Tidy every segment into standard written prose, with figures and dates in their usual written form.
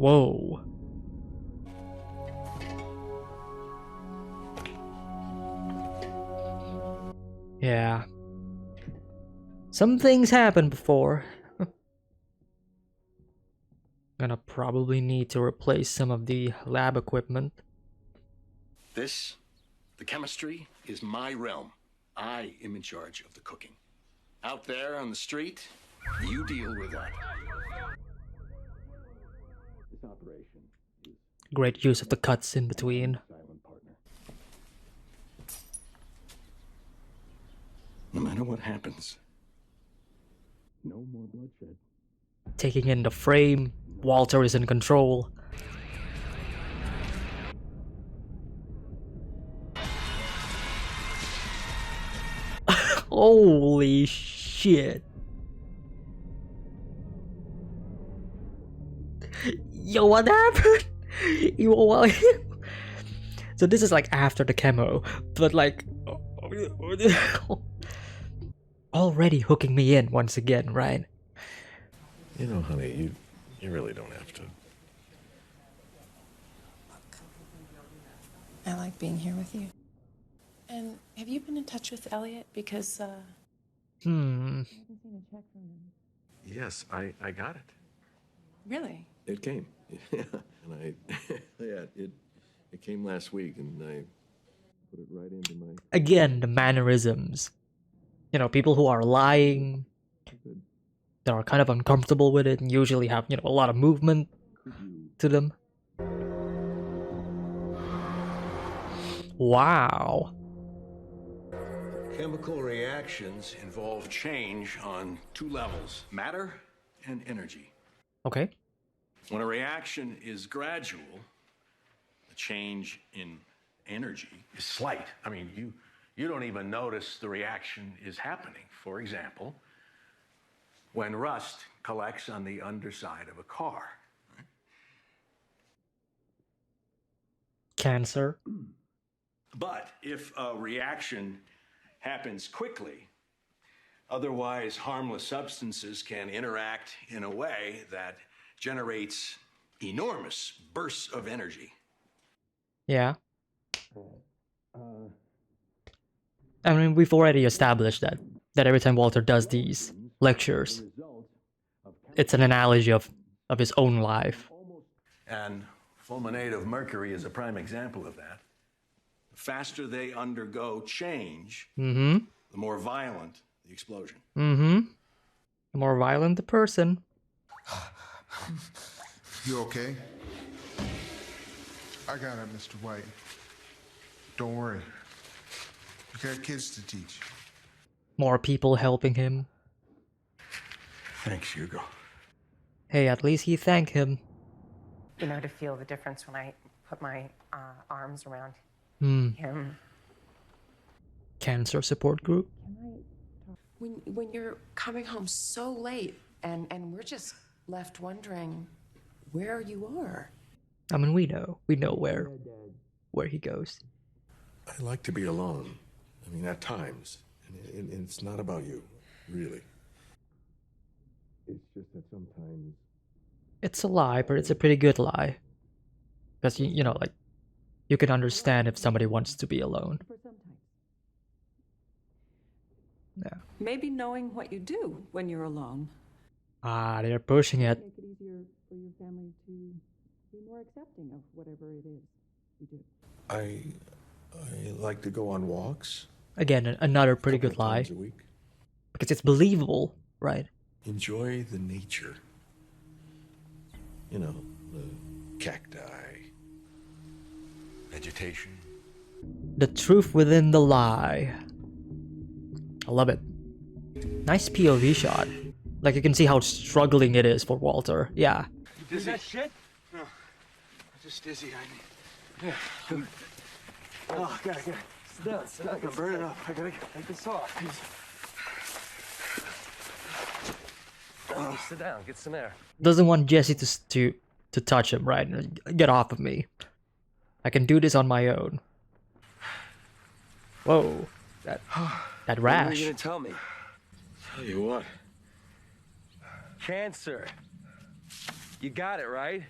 Whoa. Yeah. Some things happened before. Gonna probably need to replace some of the lab equipment. This, the chemistry, is my realm. I am in charge of the cooking. Out there on the street, you deal with that. This operation is Great use of the cuts in between. silent partner. No matter what happens, no more bloodshed. Taking in the frame, Walter is in control. Holy shit. Yo, what happened? So this is like after the chemo, but like already hooking me in once again, right? You know, honey, you really don't have to. I like being here with you. And have you been in touch with Elliot? Because, I haven't seen a check from him. Yes, I got it. Really? It came. Yeah. And it came last week, and I put it right into my... Again, the mannerisms. You know, people who are lying, that are kind of uncomfortable with it, and usually have, you know, a lot of movement to them. Wow. Chemical reactions involve change on two levels, matter and energy. Okay. When a reaction is gradual, the change in energy is slight. I mean, you don't even notice the reaction is happening. For example, when rust collects on the underside of a car. Cancer. But if a reaction happens quickly, otherwise harmless substances can interact in a way that generates enormous bursts of energy. Yeah. I mean, we've already established that every time Walter does these lectures, it's an analogy of his own life. And fulminate of mercury is a prime example of that. The faster they undergo change, the more violent the explosion. The more violent the person. You okay? I got it, Mr. White. Don't worry. You got kids to teach. More people helping him. Thanks, Hugo. Hey, at least he thanked him. You know, to feel the difference when I put my arms around him. Cancer support group. When you're coming home so late and we're just left wondering where you are. I mean, we know where he goes. I like to be alone. I mean, at times. And it's not about you, really. It's just that sometimes... It's a lie, but it's a pretty good lie. Because, you know, like, you can understand if somebody wants to be alone. Yeah. Maybe knowing what you do when you're alone. Ah, they're pushing it. Make it easier for your family to be more accepting of whatever it is you do. I like to go on walks. Again, another pretty good lie. Times a week. Because it's believable, right? Enjoy the nature. You know, the cacti, vegetation. The truth within the lie. I love it. Nice POV shot. Like, you can see how struggling it is for Walter. Yeah. You dizzy? That shit? No. I'm just dizzy. Yeah. Oh, God. Sit down. I can burn it up. I gotta make this off. Sit down. Get some air. Doesn't want Jesse to touch him, right? Get off of me. I can do this on my own. Whoa. That rash. What are you gonna tell me? Tell you what. Cancer. You got it, right?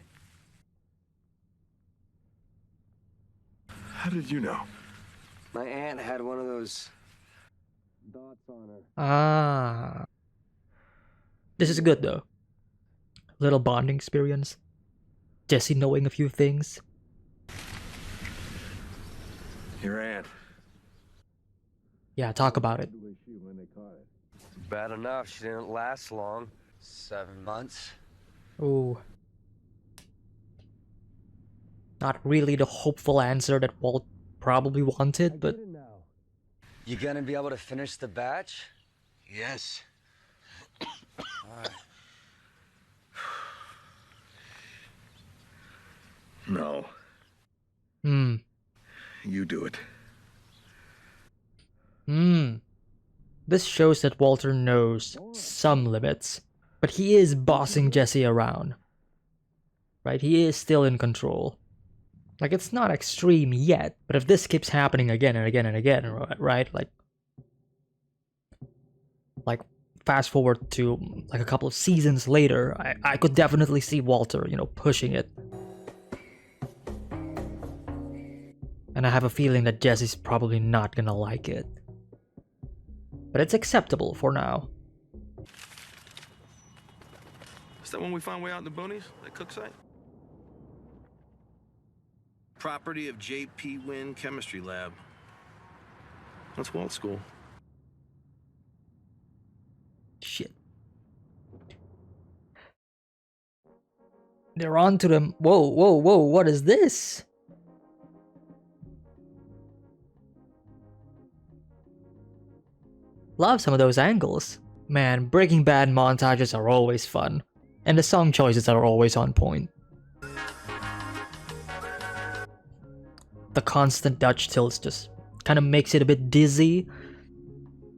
How did you know? My aunt had one of those dots on her. Ah. This is good though. Little bonding experience. Jesse knowing a few things. Your aunt. Yeah, talk about it. Bad enough. She didn't last long. 7 months. Ooh. Not really the hopeful answer that Walt probably wanted, but You gonna be able to finish the batch? Yes. No. hmm. You do it. This shows that Walter knows some limits, but he is bossing Jesse around. Right? He is still in control. Like, it's not extreme yet, but if this keeps happening again and again and again, right? Like fast forward to like a couple of seasons later, I could definitely see Walter, pushing it. And I have a feeling that Jesse's probably not gonna like it. But it's acceptable for now. Is that one we found way out in the boonies? That cook site? Property of J.P. Wynn Chemistry Lab. That's Walt School. Shit. They're on to them. Whoa, whoa, whoa, what is this? Love some of those angles. Man, Breaking Bad montages are always fun. And the song choices are always on point. The constant Dutch tilts just kind of makes it a bit dizzy.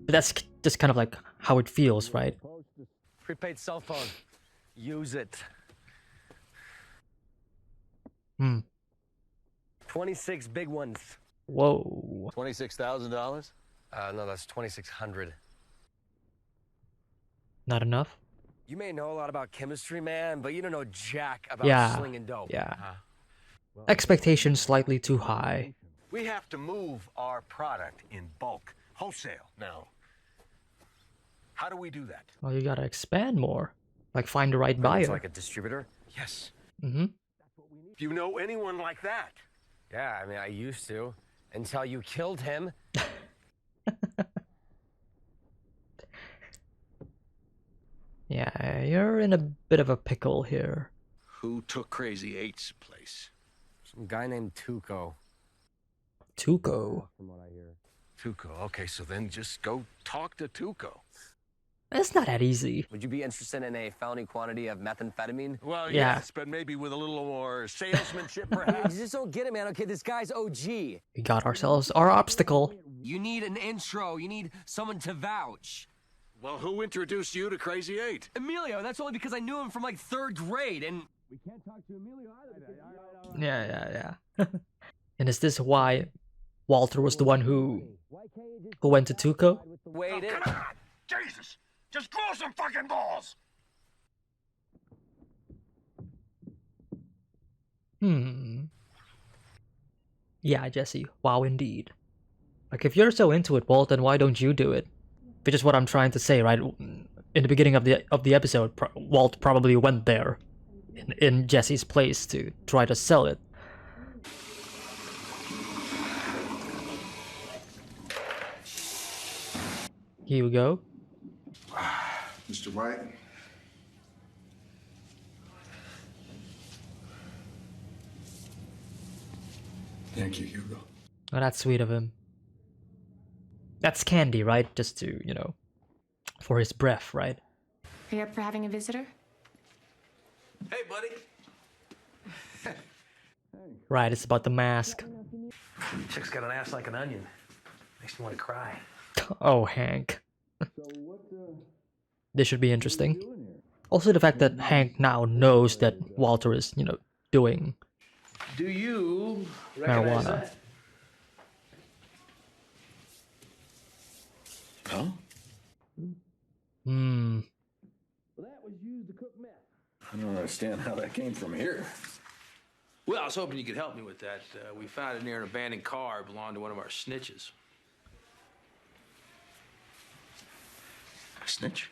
But that's just kind of like how it feels, right? Prepaid cell phone. Use it. 26 big ones. Whoa. $26,000? No, that's 2,600. Not enough? You may know a lot about chemistry, man, but you don't know jack about slinging dope. Yeah. Expectations slightly too high. We have to move our product in bulk, wholesale. Now, how do we do that? Well, you gotta expand more. Like, find the right It's buyer. like a distributor? Yes. Mm-hmm. Do you know anyone like that? Yeah, I mean, I used to. Until you killed him. Yeah, you're in a bit of a pickle here. Who took Crazy Eight's place? Some guy named Tuco. Tuco. From what I hear. Tuco. Okay, so then just go talk to Tuco. It's not that easy. Would you be interested in a felony quantity of methamphetamine? Well, Yeah. yes, but maybe with a little more salesmanship, You perhaps. just don't get it, man. Okay, this guy's OG. We got ourselves our obstacle. You need an intro. You need someone to vouch. Well, who introduced you to Crazy Eight? Emilio, that's only because I knew him from like 3rd grade, and we can't talk to Emilio either. Yeah. And is this why Walter was the one who went to Tuco? Wait, Come on! Jesus! Just grow some fucking balls! Yeah, Jesse. Wow, indeed. Like, if you're so into it, Walt, then why don't you do it? Which is what I'm trying to say, right? In the beginning of the episode, Walt probably went there in Jesse's place to try to sell it. Here we go. Mr. White? Thank you, Hugo. Oh, that's sweet of him. That's candy, right? Just to, for his breath, right? Are you up for having a visitor? Hey, buddy. Right, it's about the mask. Chick's got an ass like an onion. Makes me want to cry. Oh, Hank. This should be interesting. Also, the fact that Hank now knows that Walter is, doing Do you recognize marijuana. that? Huh? Hmm. I don't understand how that came from here. Well, I was hoping you could help me with that. We found it near an abandoned car. It belonged to one of our snitches. A snitch?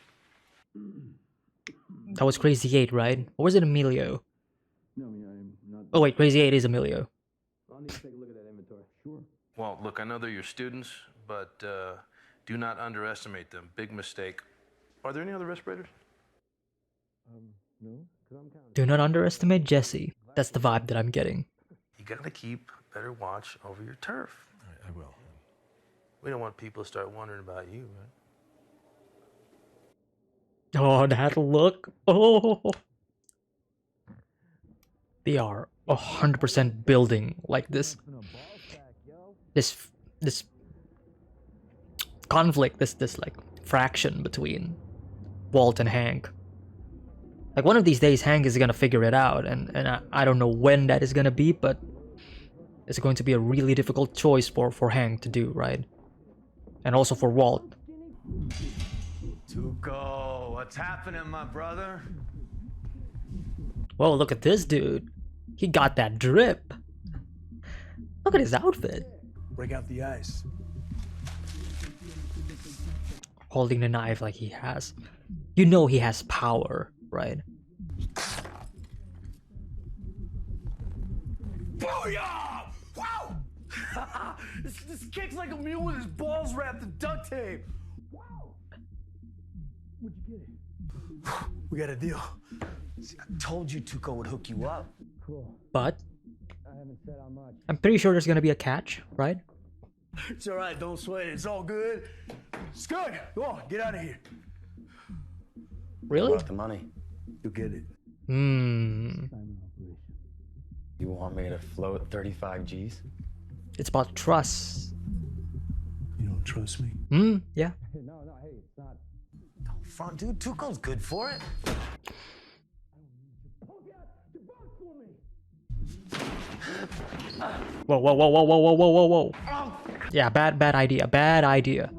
That was Crazy 8, right? Or was it Emilio? No, I mean, I'm not. Oh wait, Crazy 8 is Emilio. I'll need to take a look at that inventory. Sure. Well, look, I know they're your students, but do not underestimate them. Big mistake. Are there any other respirators? No, because I'm counting. Do not underestimate Jesse. That's the vibe that I'm getting. You gotta keep better watch over your turf. I will. We don't want people to start wondering about you, right? Oh, that look. Oh. They are 100% building like this conflict, this like fraction between Walt and Hank. Like one of these days Hank is gonna figure it out, and I don't know when that is gonna be, but it's going to be a really difficult choice for Hank to do, right? And also for Walt. Tuco, what's happening, my brother? Whoa, look at this dude. He got that drip. Look at his outfit. Break out the ice. Holding the knife like he has. You know he has power, right? Booyah! Wow! this kicks like a mule with his balls wrapped in duct tape. Wow! Where'd you get it? We got a deal. See, I told you Tuco would hook you up. Cool. But I haven't said how much. I'm pretty sure there's gonna be a catch, right? It's all right. Don't sweat it. It's all good. It's good. Go on. Get out of here. Really? About the money. You get it. Hmm. You want me to float 35 G's? It's about trust. You don't trust me? Hmm. Yeah. No, hey, it's not. Don't front, dude. Tuco's good for it. Whoa, whoa, whoa, whoa, whoa, whoa, whoa, whoa, whoa. Yeah, bad idea, bad idea.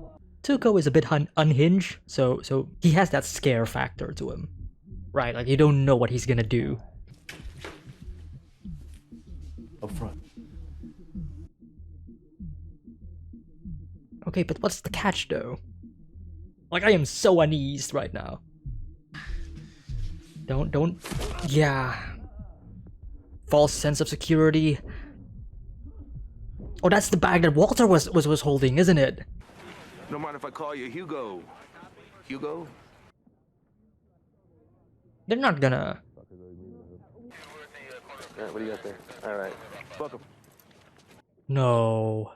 Tuco is a bit unhinged, so he has that scare factor to him. Right, like you don't know what he's gonna do. Up front. Okay, but what's the catch though? Like I am so uneased right now. Don't, yeah. False sense of security. Oh, that's the bag that Walter was holding, isn't it? Don't mind if I call you Hugo. Hugo? They're not gonna. Yeah, what do you got there? All right. Welcome. No.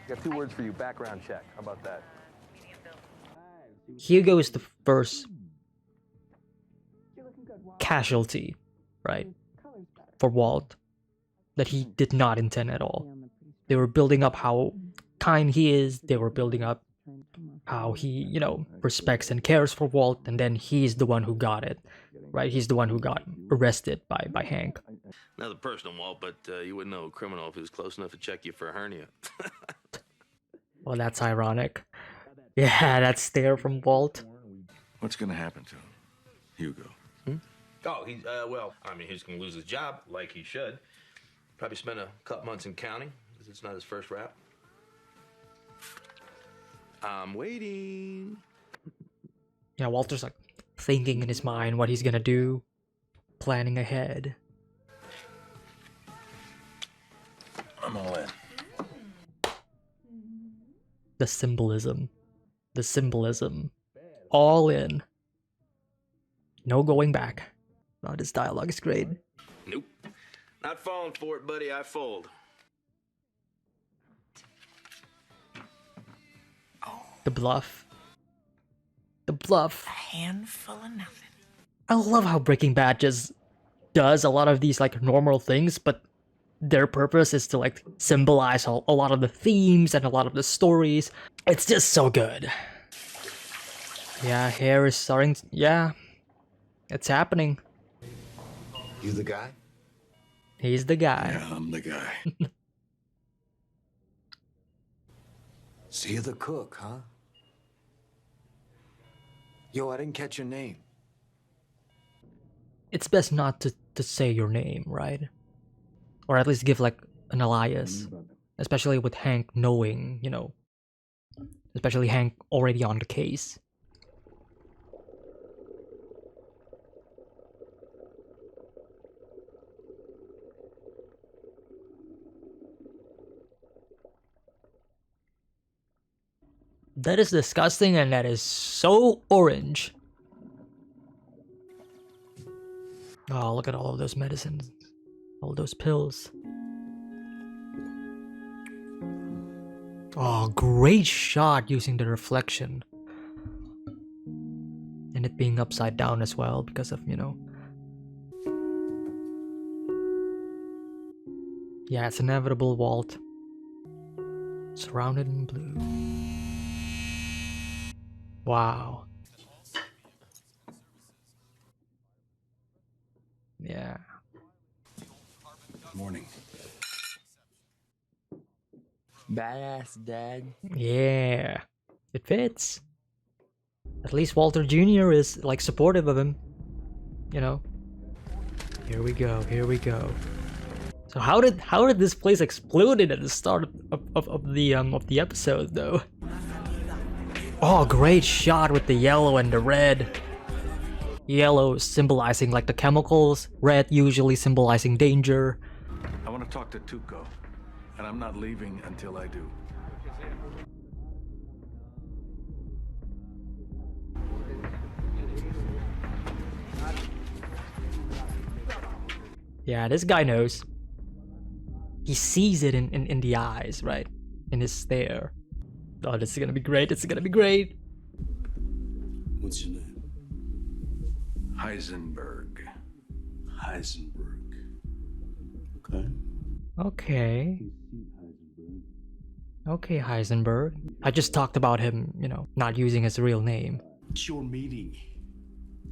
Got 2 words for you. Background check. How about that? Hugo is the first casualty, right? For Walt. That he did not intend at all. They were building up how kind he is. They were building up how he, you know, respects and cares for Walt. And then he's the one who got it, right? He's the one who got arrested by Hank. Another personal Walt, but you wouldn't know a criminal if he was close enough to check you for a hernia. Well, that's ironic. Yeah, that stare from Walt. What's gonna happen to him, Hugo? Oh, he's, well, I mean, he's going to lose his job like he should. Probably spend a couple months in county, because it's not his first rap. I'm waiting. Yeah, Walter's like thinking in his mind what he's gonna do, planning ahead. I'm all in. The symbolism. All in. No going back. Oh, this dialogue is great. Nope. Not falling for it, buddy. I fold. The bluff. A handful of nothing. I love how Breaking Bad just does a lot of these like normal things, but their purpose is to like symbolize a lot of the themes and a lot of the stories. It's just so good. Yeah, hair is starting. Yeah, it's happening. You the guy? He's the guy. Yeah, I'm the guy. So you're the cook, huh? Yo, I didn't catch your name. it's best not to say your name, right? Or at least give like an alias. Especially with Hank knowing, you know, especially Hank already on the case. That is disgusting and that is so orange. Oh, look at all of those medicines. All those pills. Oh, great shot using the reflection. And it being upside down as well because of, you know. Yeah, it's inevitable, Walt. Surrounded in blue. Wow. Yeah. Morning. Badass dad. Yeah. It fits. At least Walter Jr. is like supportive of him. You know. Here we go, here we go. So how did this place exploded at the start of the episode though? Oh, great shot with the yellow and the red. Yellow symbolizing like the chemicals, red usually symbolizing danger. I want to talk to Tuco, and I'm not leaving until I do. Yeah, this guy knows. He sees it in the eyes, right? In his stare. Oh, this is gonna be great, this is gonna be great. What's your name? Heisenberg. Heisenberg. Okay. Okay. Okay, Heisenberg. I just talked about him, you know, not using his real name. It's your meeting.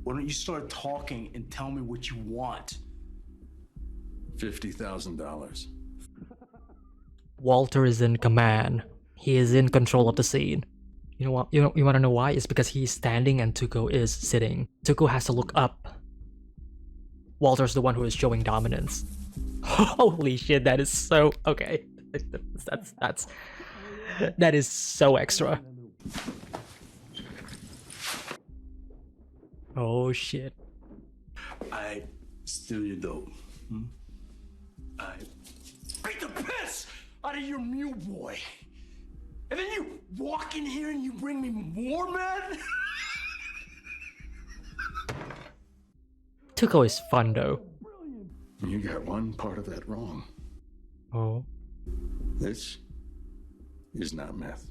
Why don't you start talking and tell me what you want? $50,000. Walter is in command. He is in control of the scene. You know what? You want to know why? It's because he's standing and Tuco is sitting. Tuco has to look up. Walter's the one who is showing dominance. Holy shit, that is so okay. That is so extra. Oh shit. I steal your dope. I beat the piss out of your mule boy. And then you walk in here and you bring me more, man? Tuco is fun though. You got one part of that wrong. Oh. This is not meth.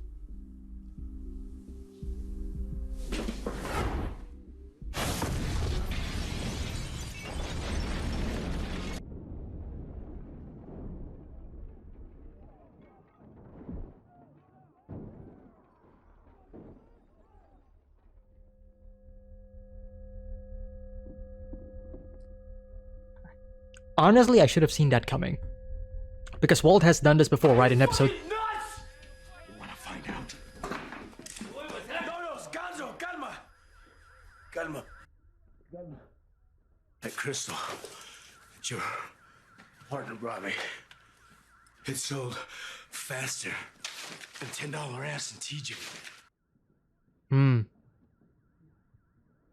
Honestly, I should have seen that coming. Because Walt has done this before, right? In episode... You wanna find out? No, Scanzo, calma! Calma. That crystal that your partner brought me, it sold faster than $10 ass in TJ.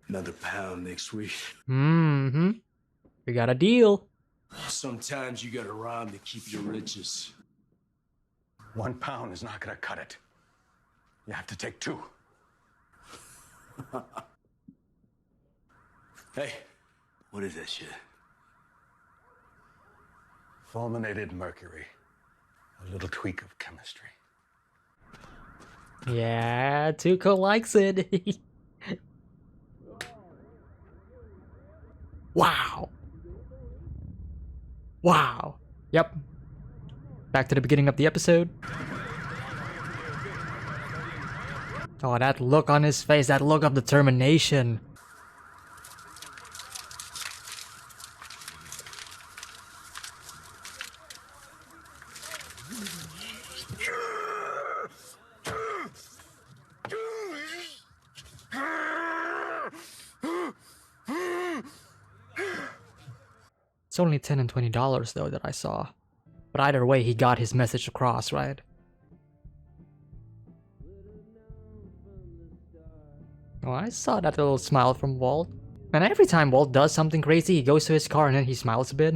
Another pound next week. Mm-hmm. We got a deal. Sometimes you gotta rhyme to keep your riches. 1 pound is not gonna cut it. You have to take 2. Hey, what is that shit? Fulminated mercury. A little tweak of chemistry. Yeah, Tuco likes it. Wow. Wow. Yep. Back to the beginning of the episode. Oh, that look on his face, that look of determination. It's only $10 and $20 though that I saw. But either way, he got his message across, right? Oh, I saw that little smile from Walt. And every time Walt does something crazy, he goes to his car and then he smiles a bit.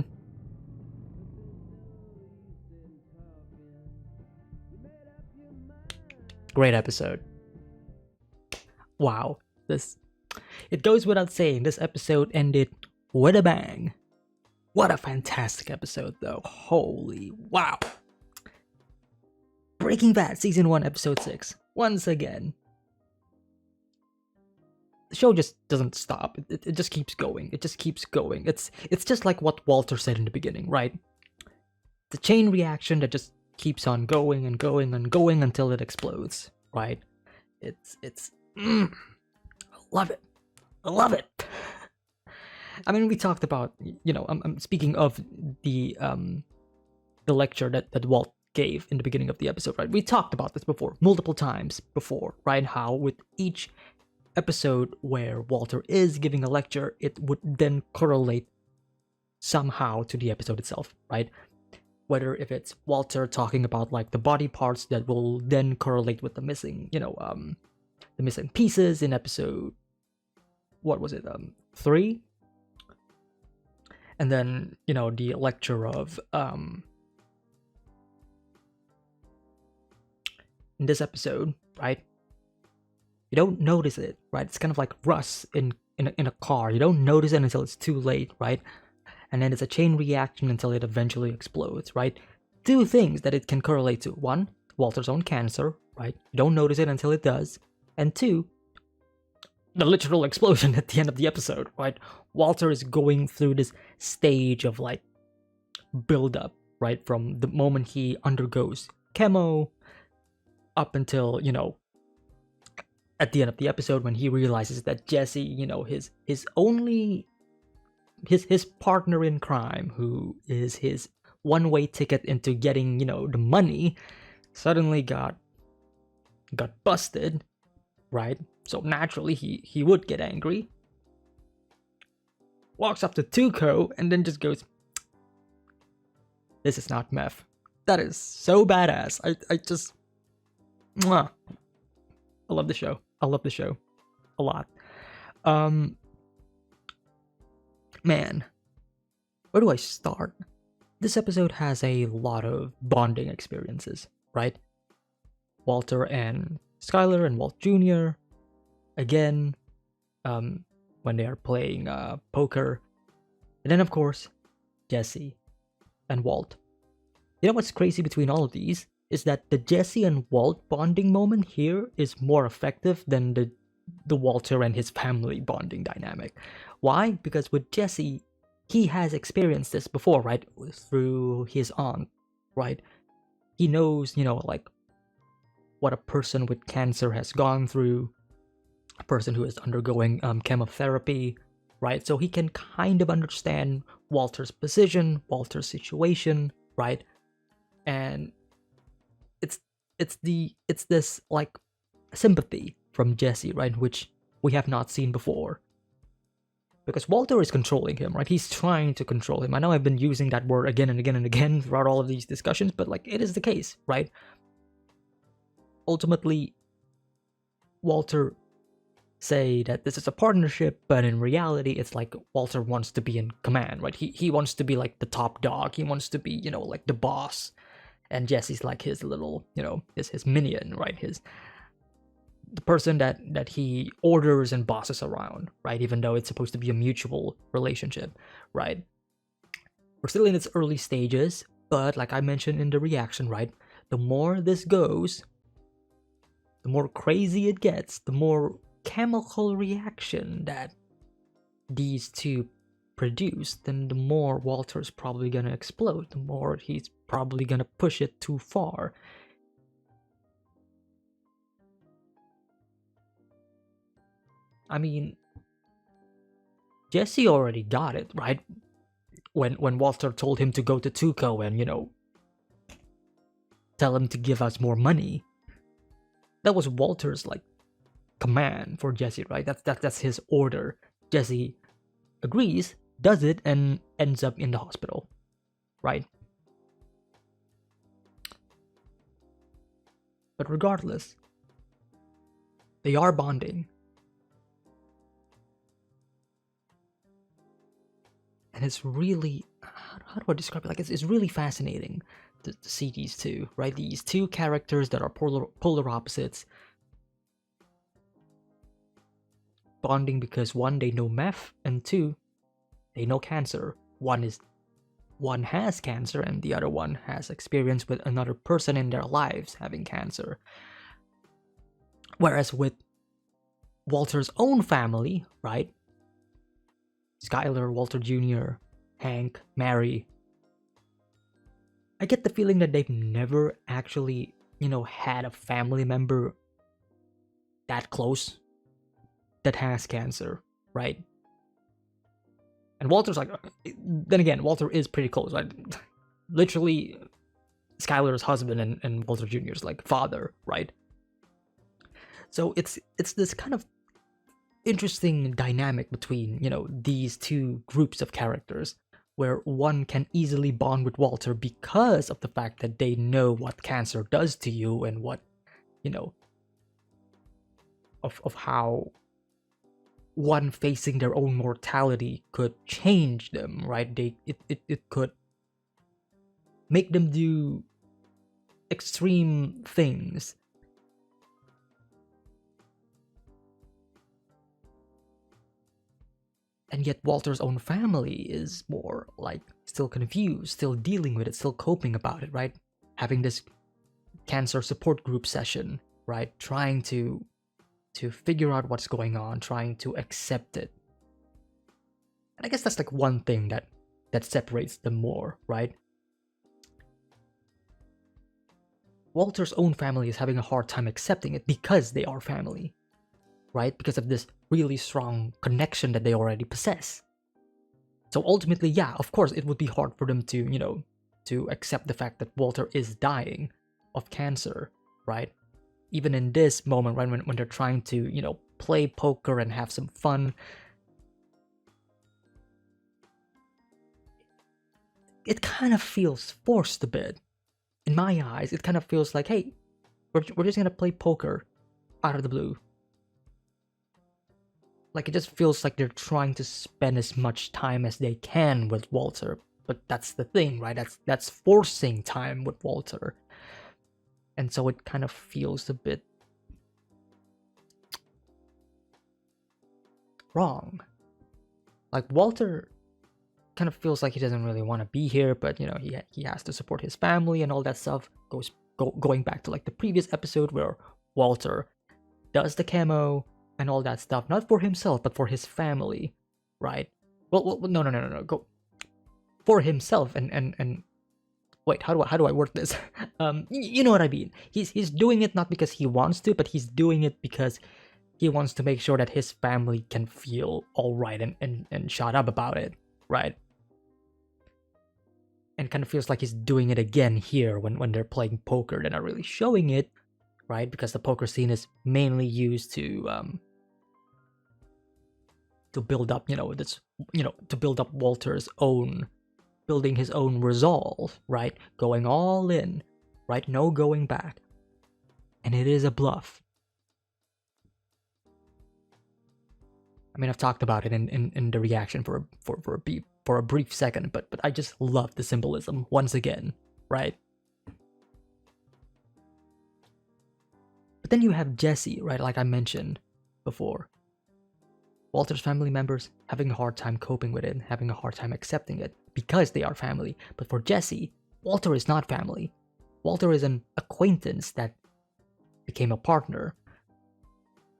Great episode. Wow. It goes without saying, this episode ended with a bang. What a fantastic episode though. Holy wow. Breaking Bad Season 1 Episode 6. Once again. The show just doesn't stop. It just keeps going. It just keeps going. It's just like what Walter said in the beginning, right? The chain reaction that just keeps on going and going and going until it explodes, right? I love it. I love it. I mean, we talked about, you know, I'm speaking of the lecture that Walt gave in the beginning of the episode, right? We talked about this before, multiple times before, right? How with each episode where Walter is giving a lecture, it would then correlate somehow to the episode itself, right? Whether if it's Walter talking about like the body parts that will then correlate with the missing, you know, the missing pieces in episode, what was it, 3? And then, you know, the lecture of, in this episode, right? You don't notice it, right? It's kind of like rust in a car. You don't notice it until it's too late, right? And then it's a chain reaction until it eventually explodes, right? 2 things that it can correlate to. 1, Walter's own cancer, right? You don't notice it until it does. And 2, the literal explosion at the end of the episode, right? Walter is going through this stage of like build-up, right? From the moment he undergoes chemo up until, you know, at the end of the episode when he realizes that Jesse, you know, his partner in crime, who is his one-way ticket into getting, you know, the money, suddenly got busted, right? So naturally he would get angry. Walks up to Tuco and then just goes, "This is not meth." That is so badass. I just mwah. I love the show. I love the show a lot. Man, where do I start? This episode has a lot of bonding experiences, right? Walter and Skyler and Walt Jr. again, when they are playing poker. And then, of course, Jesse and Walt. You know what's crazy between all of these? Is that the Jesse and Walt bonding moment here is more effective than the Walter and his family bonding dynamic. Why? Because with Jesse, he has experienced this before, right? Through his aunt, right? He knows, you know, like what a person with cancer has gone through, a person who is undergoing chemotherapy, right? So he can kind of understand Walter's position, Walter's situation, right? And it's this like sympathy from Jesse, right, which we have not seen before. Because Walter is controlling him, right? He's trying to control him. I know I've been using that word again and again and again throughout all of these discussions, but like it is the case, right? Ultimately, Walter say that this is a partnership, but in reality, it's like Walter wants to be in command, right? He wants to be like the top dog. He wants to be, you know, like the boss. And Jesse's like his little, you know, his minion, right? The person that he orders and bosses around, right? Even though it's supposed to be a mutual relationship, right? We're still in its early stages, but like I mentioned in the reaction, right? The more this goes, the more crazy it gets, the more chemical reaction that these two produce, then the more Walter's probably gonna explode, the more he's probably gonna push it too far. I mean, Jesse already got it, right? When Walter told him to go to Tuco and, you know, tell him to give us more money. That was Walter's like command for Jesse, right? That's his order. Jesse agrees, does it and ends up in the hospital, right? But regardless, they are bonding. And it's really, how do I describe it? Like, it's really fascinating to see these two, right? These two characters that are polar opposites bonding because one, they know meth, and two, they know cancer. One has cancer and the other one has experience with another person in their lives having cancer. Whereas with Walter's own family, right? Skyler, Walter Jr., Hank, Mary. I get the feeling that they've never actually, had a family member that close that has cancer, right? And Walter's like, then again, Walter is pretty close, right? Literally, Skyler's husband and Walter Jr.'s like father, right? So it's this kind of interesting dynamic between, these two groups of characters, where one can easily bond with Walter because of the fact that they know what cancer does to you and what, of how one facing their own mortality could change them, right? It could make them do extreme things. And yet Walter's own family is more like still confused, still dealing with it, still coping about it, right? Having this cancer support group session, right? Trying to figure out what's going on, trying to accept it. And I guess that's like one thing that separates them more, right? Walter's own family is having a hard time accepting it because they are family, right? Because of this really strong connection that they already possess. So ultimately, yeah, of course, it would be hard for them to, to accept the fact that Walter is dying of cancer, right? Even in this moment, right, when they're trying to, play poker and have some fun, it kind of feels forced a bit. In my eyes, it kind of feels like, hey, we're just gonna play poker out of the blue. Like, it just feels like they're trying to spend as much time as they can with Walter. But that's the thing, right? That's forcing time with Walter. And so it kind of feels a bit wrong. Like, Walter kind of feels like he doesn't really want to be here, but he has to support his family and all that stuff. Going back to like the previous episode where Walter does the chemo and all that stuff, not for himself but for his family, right? Well, no, go for himself and wait, how do I word this? You know what I mean. He's doing it not because he wants to, but he's doing it because he wants to make sure that his family can feel all right and shut up about it, right? And kind of feels like he's doing it again here when they're playing poker. They're not really showing it, right? Because the poker scene is mainly used to build up, to build up Walter's own, building his own resolve, right? Going all in, right? No going back. And it is a bluff. I mean, I've talked about it in the reaction for a brief second, but I just love the symbolism once again, right? But then you have Jesse, right? Like I mentioned before. Walter's family members having a hard time coping with it, having a hard time accepting it because they are family. But for Jesse, Walter is not family. Walter is an acquaintance that became a partner.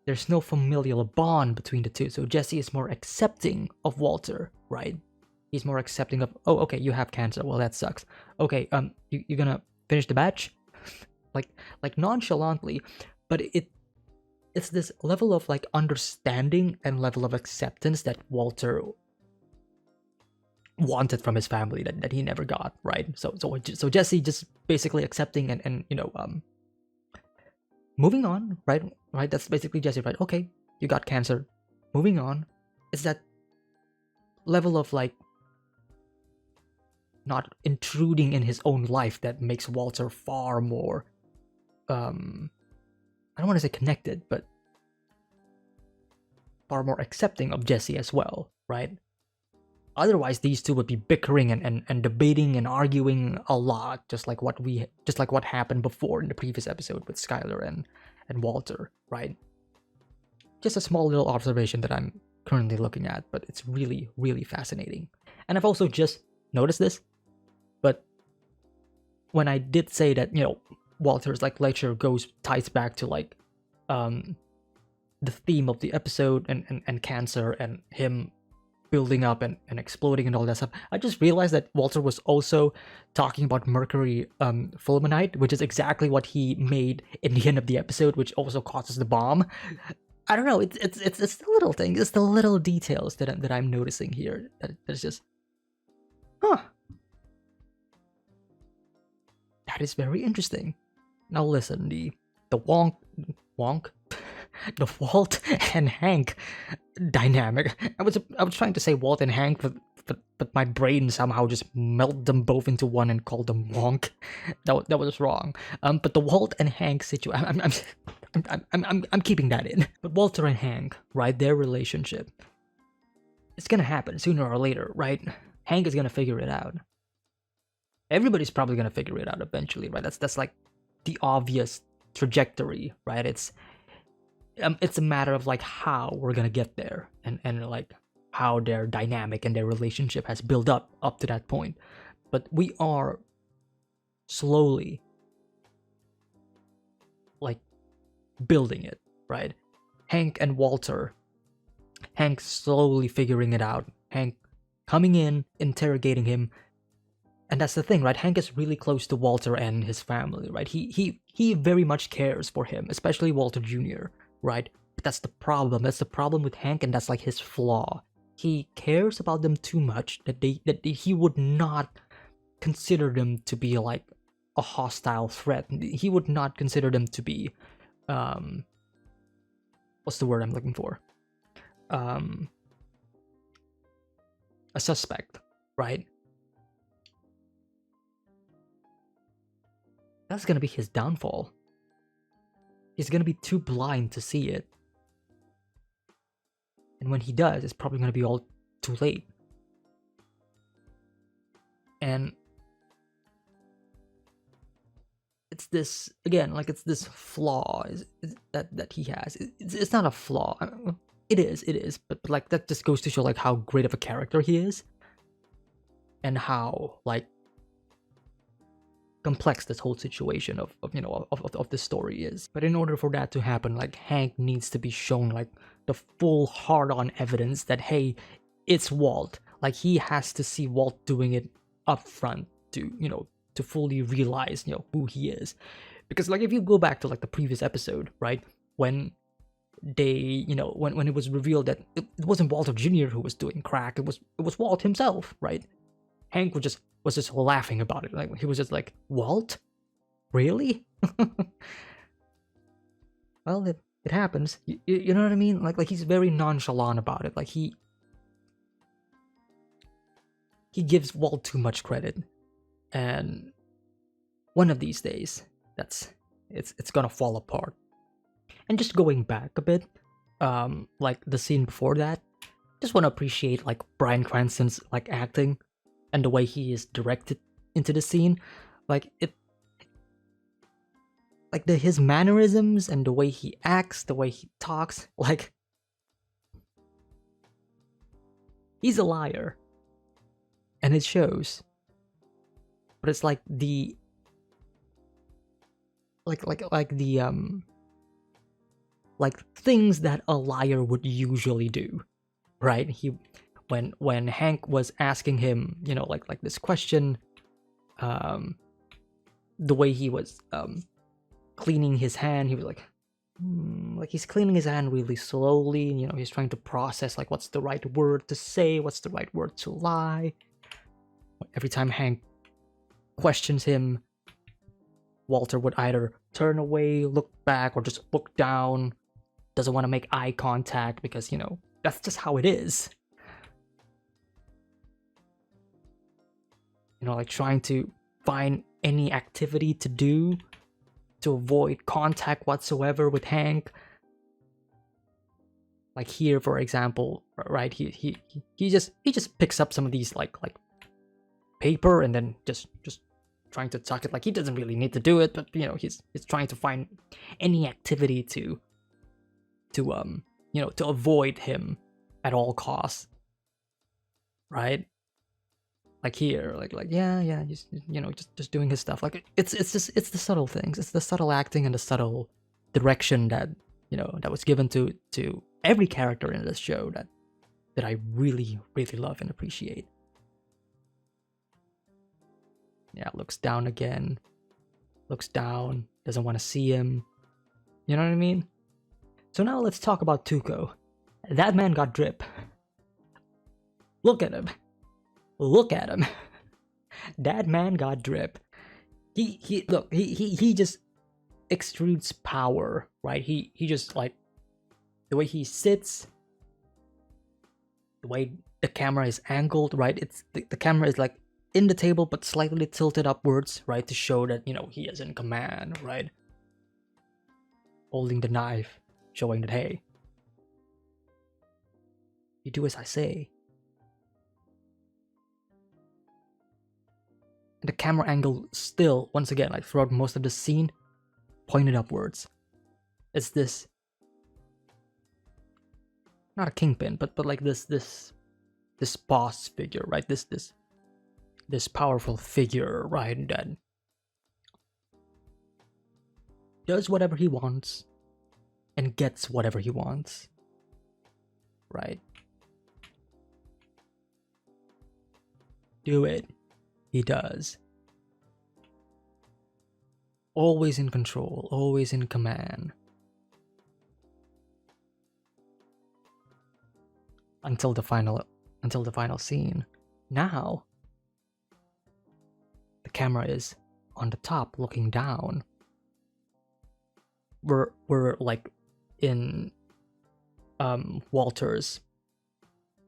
There's no familial bond between the two, so Jesse is more accepting of Walter, right? He's more accepting of, oh, okay, you have cancer, well, that sucks. Okay, you're gonna finish the batch? like nonchalantly, but it's this level of like understanding and level of acceptance that Walter wanted from his family that he never got, right? So Jesse just basically accepting and moving on, right? Right, that's basically Jesse, right? Okay, you got cancer. Moving on. It's that level of like not intruding in his own life that makes Walter far more I don't want to say connected, but far more accepting of Jesse as well, right? Otherwise, these two would be bickering and debating and arguing a lot, just like what happened before in the previous episode with Skylar and Walter, right? Just a small little observation that I'm currently looking at, but it's really, really fascinating. And I've also just noticed this, but when I did say that, Walter's like lecture ties back to like the theme of the episode and cancer and him building up and exploding and all that stuff, I just realized that Walter was also talking about mercury fulminate, which is exactly what he made in the end of the episode, which also causes the bomb. I don't know, it's the little things, it's the little details that I'm noticing here. That's just, that is very interesting. Now listen, the Wonk, the Walt and Hank dynamic. I was trying to say Walt and Hank, but my brain somehow just melted them both into one and called them Wonk. That was wrong. But the Walt and Hank situation, I'm keeping that in. But Walter and Hank, right? Their relationship, it's gonna happen sooner or later, right? Hank is gonna figure it out. Everybody's probably gonna figure it out eventually, right? That's like the obvious trajectory, right? It's a matter of like how we're gonna get there and like how their dynamic and their relationship has built up to that point. But we are slowly like building it, right? Hank and Walter, Hank slowly figuring it out, Hank coming in, interrogating him. And that's the thing, right? Hank is really close to Walter and his family, right? He very much cares for him, especially Walter Jr., right? But that's the problem. That's the problem with Hank, and that's like his flaw. He cares about them too much that he would not consider them to be like a hostile threat. He would not consider them to be what's the word I'm looking for? A suspect, right? That's gonna be his downfall. He's gonna be too blind to see it. And when he does, it's probably gonna be all too late. And it's this, again, like it's this flaw that he has. It's not a flaw. It is, but like that just goes to show like how great of a character he is. And how like complex this whole situation of the story is. But in order for that to happen, like Hank needs to be shown like the full hard-on evidence that, hey, it's Walt. Like he has to see Walt doing it up front to fully realize who he is. Because like if you go back to like the previous episode, right, when they when it was revealed that it wasn't Walter Jr. who was doing crack, it was Walt himself, right? Hank was just laughing about it. Like he was just like, Walt? Really? Well, it happens. You know what I mean? Like he's very nonchalant about it. Like he gives Walt too much credit. And one of these days, it's gonna fall apart. And just going back a bit, like the scene before that, just want to appreciate like Bryan Cranston's like acting and the way he is directed into the scene. Like his mannerisms and the way he acts, the way he talks, like he's a liar, and it shows. But it's like the things that a liar would usually do, right? When Hank was asking him, like this question, the way he was cleaning his hand, he was like he's cleaning his hand really slowly. He's trying to process like what's the right word to say, what's the right word to lie. Every time Hank questions him, Walter would either turn away, look back, or just look down. Doesn't want to make eye contact because that's just how it is. you know, like trying to find any activity to do to avoid contact whatsoever with Hank. Like here, for example, right? He just picks up some of these like paper and then just trying to tuck it. Like he doesn't really need to do it, but you know, he's trying to find any activity to you know, to avoid him at all costs, right? Like here, like yeah, just, you know, just doing his stuff. Like it's the subtle things. It's the subtle acting and the subtle direction that, you know, that was given to every character in this show that I really love and appreciate. Yeah, looks down again. Looks down, doesn't want to see him. You know what I mean? So now let's talk about Tuco. That man got drip. Look at him. Look at him. That man got drip. He look, he just extrudes power, right? He just, like, the way he sits, the way the camera is angled, right? It's the camera is like in the table but slightly tilted upwards, right, to show that, you know, he is in command, right? Holding the knife, showing that, hey, you do as I say. And the camera angle still, once again, like throughout most of the scene, pointed upwards. It's this, not a kingpin, but like this boss figure, right? This powerful figure, right? That does whatever he wants and gets whatever he wants, right? Do it. He does. Always in control, always in command. Until the final scene. Now, the camera is on the top, looking down. We're like in Walter's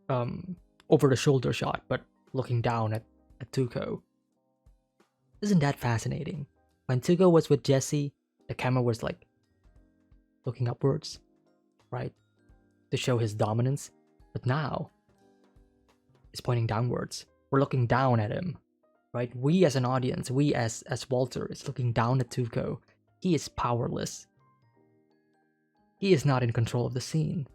over the shoulder shot, but looking down at Tuco. Isn't that fascinating? When Tuco was with Jesse, the camera was like looking upwards, right? To show his dominance. But now, it's pointing downwards. We're looking down at him, right? We as an audience, we as Walter is looking down at Tuco. He is powerless. He is not in control of the scene.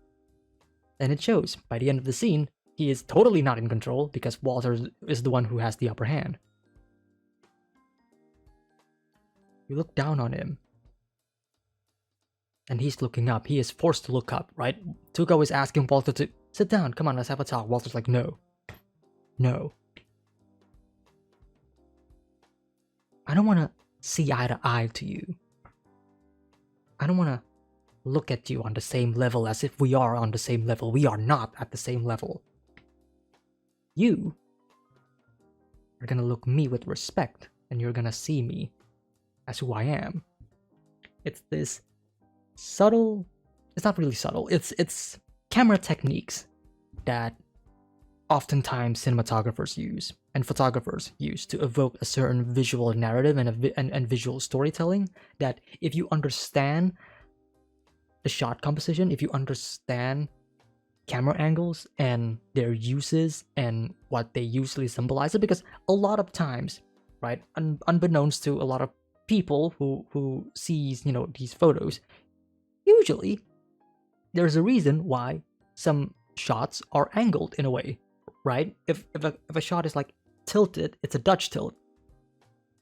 And it shows. By the end of the scene, he is totally not in control because Walter is the one who has the upper hand. You look down on him. And he's looking up. He is forced to look up, right? Tuco is asking Walter to sit down. Come on, let's have a talk. Walter's like, no. No. I don't want to see eye to eye to you. I don't want to look at you on the same level as if we are on the same level. We are not at the same level. You are gonna look me with respect, and you're gonna see me as who I am. It's this subtle, it's not really subtle, it's camera techniques that oftentimes cinematographers use and photographers use to evoke a certain visual narrative and visual storytelling, that if you understand the shot composition, if you understand camera angles and their uses and what they usually symbolize, it because a lot of times, right, unbeknownst to a lot of people who sees, you know, these photos, usually there's a reason why some shots are angled in a way, right? If a shot is like tilted, it's a Dutch tilt.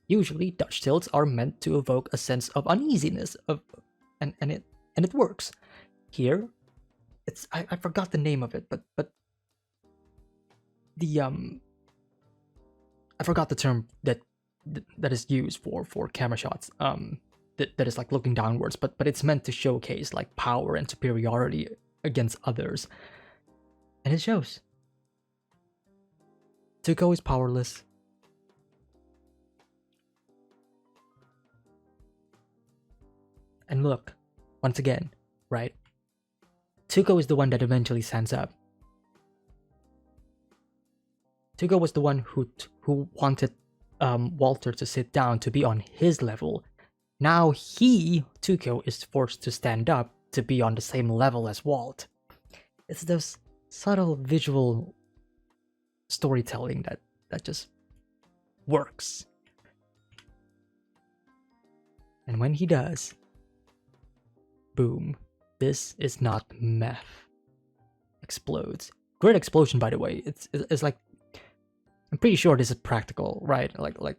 Usually Dutch tilts are meant to evoke a sense of uneasiness and it works. Here, it's I forgot the name of it, but the I forgot the term that is used for camera shots that is like looking downwards, but it's meant to showcase like power and superiority against others, and it shows. Tuco is powerless. And look, once again, right? Tuco is the one that eventually stands up. Tuco was the one who wanted Walter to sit down to be on his level. Now he, Tuco, is forced to stand up to be on the same level as Walt. It's those subtle visual storytelling that just works. And when he does, boom, this is not meth. Explodes. Great explosion, by the way. It's like, I'm pretty sure this is practical, right? Like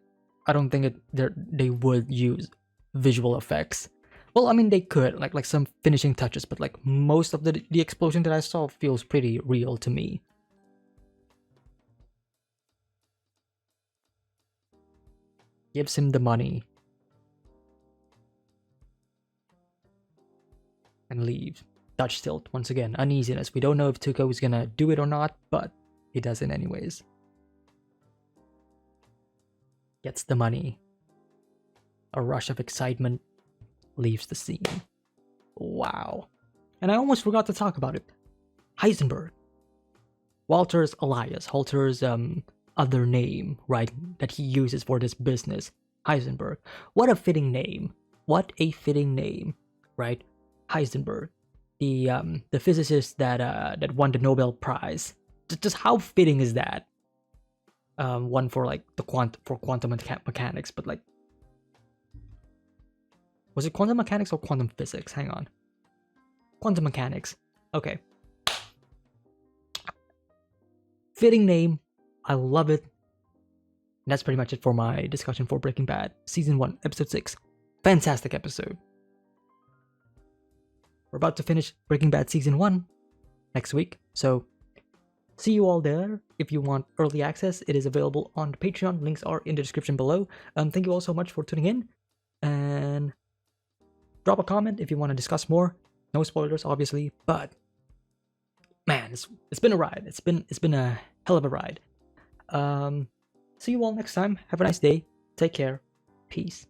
I don't think they would use visual effects. Well, I mean they could, like some finishing touches, but like most of the explosion that I saw feels pretty real to me. Gives him the money and leaves. Dutch tilt once again, uneasiness. We don't know if Tuco is gonna do it or not, but he does it anyways. Gets the money. A rush of excitement leaves the scene. Wow. And I almost forgot to talk about it. Heisenberg. Walter's alias, Walter's other name, right, that he uses for this business. Heisenberg. What a fitting name. What a fitting name, right? Heisenberg. The physicist that won the Nobel Prize. Just how fitting is that? One for like the quantum mechanics, but like, was it quantum mechanics or quantum physics? Hang on. Quantum mechanics. Okay. Fitting name. I love it. And that's pretty much it for my discussion for Breaking Bad Season 1, Episode 6. Fantastic episode. We're about to finish Breaking Bad Season 1 next week. So, see you all there. If you want early access, it is available on Patreon. Links are in the description below. Thank you all so much for tuning in. And drop a comment if you want to discuss more. No spoilers, obviously, but man, it's been a ride. It's been a hell of a ride. See you all next time. Have a nice day. Take care. Peace.